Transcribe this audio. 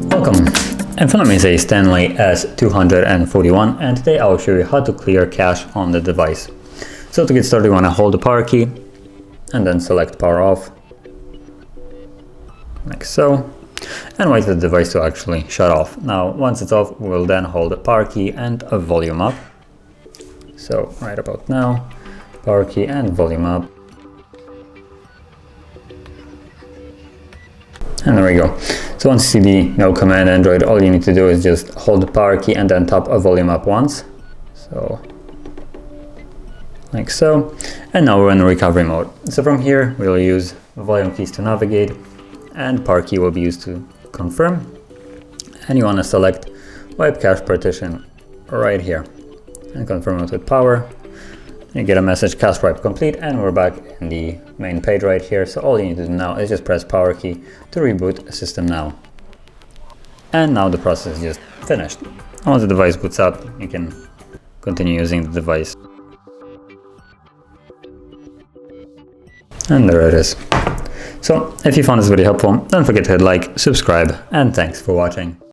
Welcome! In front of me is a Stanley S241, and today I will show you how to clear cache on the device. So to get started, you want to hold the power key and then select power off, like so, and wait for the device to actually shut off. Now once it's off, we'll then hold the power key and a volume up. So right about now, power key and volume up. And there we go. So once you see the no command Android, all you need to do is just hold the power key and then tap a volume up once. So, like so. And now we're in recovery mode. So from here, we'll use volume keys to navigate, and power key will be used to confirm. And you want to select Wipe Cache Partition right here and confirm it with power. You get a message, cache wipe complete, and we're back in the main page right here. So all you need to do now is just press power key to reboot system now. And now the process is just finished. Once the device boots up, you can continue using the device. And there it is. So if you found this video helpful, don't forget to hit like, subscribe, and thanks for watching.